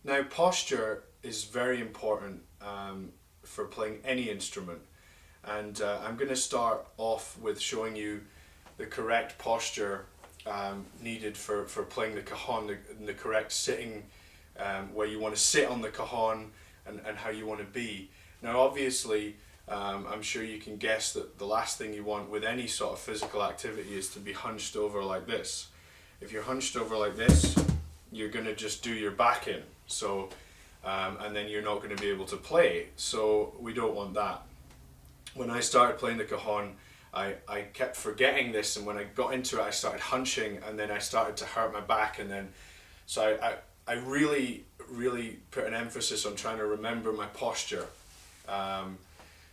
Now, posture is very important for playing any instrument, and I'm going to start off with showing you the correct posture needed for playing the cajon, the correct sitting, where you want to sit on the cajon, and how you want to be. Now, obviously, I'm sure you can guess that the last thing you want with any sort of physical activity is to be hunched over like this. If you're hunched over like this, you're going to just do your back in. So, and then you're not going to be able to play. So we don't want that. When I started playing the cajon, I kept forgetting this, and when I got into it, I started hunching, and then I started to hurt my back, and then so I really put an emphasis on trying to remember my posture.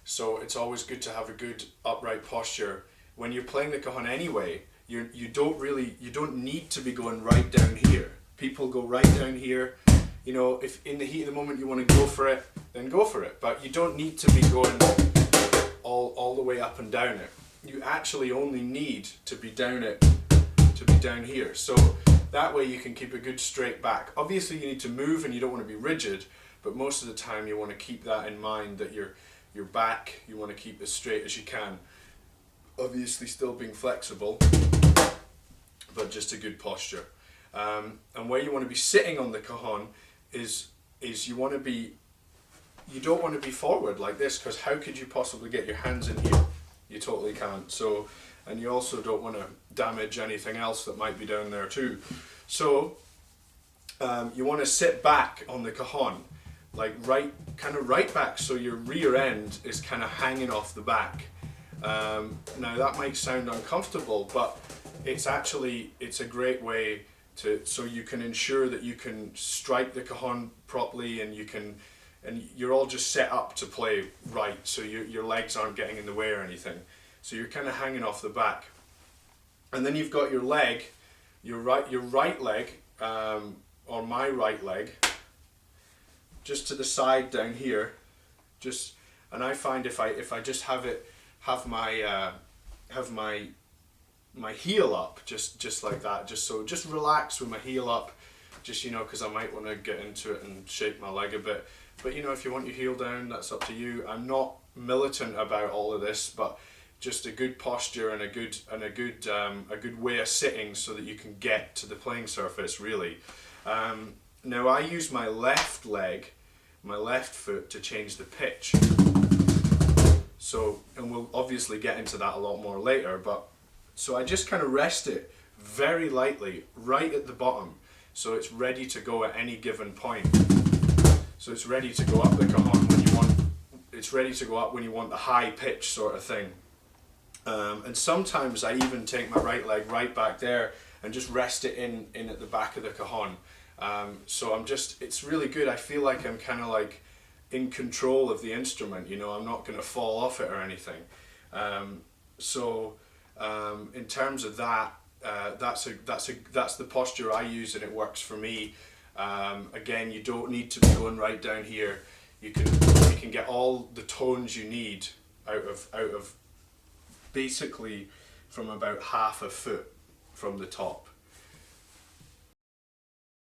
So it's always good to have a good upright posture when you're playing the cajon anyway. You don't need to be going right down here. People go right down here. You know, if in the heat of the moment you want to go for it, then go for it. But you don't need to be going all the way up and down it. You actually only need to be down here. So that way you can keep a good straight back. Obviously you need to move and you don't want to be rigid, but most of the time you want to keep that in mind, that your back, you want to keep as straight as you can. Obviously still being flexible, but just a good posture. And where you want to be sitting on the cajon is you don't want to be forward like this, because how could you possibly get your hands in here? You totally can't. So, and you also don't want to damage anything else that might be down there too. So you want to sit back on the cajon, like kind of right back, so your rear end is kind of hanging off the back. Now that might sound uncomfortable, but it's a great way so you can ensure that you can strike the cajon properly, and you're all just set up to play right, so your legs aren't getting in the way or anything. So you're kind of hanging off the back, and then you've got your leg, your right leg, or my right leg, just to the side down here. And I find if I just have my heel up, just like that, just relax with my heel up, because I might want to get into it and shake my leg a bit. But if you want your heel down, that's up to you. I'm not militant about all of this, but just a good posture and a good way of sitting so that you can get to the playing surface really. Now I use my left leg, my left foot, to change the pitch. So, and we'll obviously get into that a lot more later, but so I just kind of rest it very lightly right at the bottom, so it's ready to go at any given point. So it's ready to go up the cajon when you want. It's ready to go up when you want the high pitch sort of thing. And sometimes I even take my right leg right back there and just rest it in at the back of the cajon. So it's really good. I feel like I'm kind of like in control of the instrument. I'm not going to fall off it or anything. In terms of that, that's the posture I use, and it works for me. Again, you don't need to be going right down here. You can get all the tones you need out of basically from about half a foot from the top.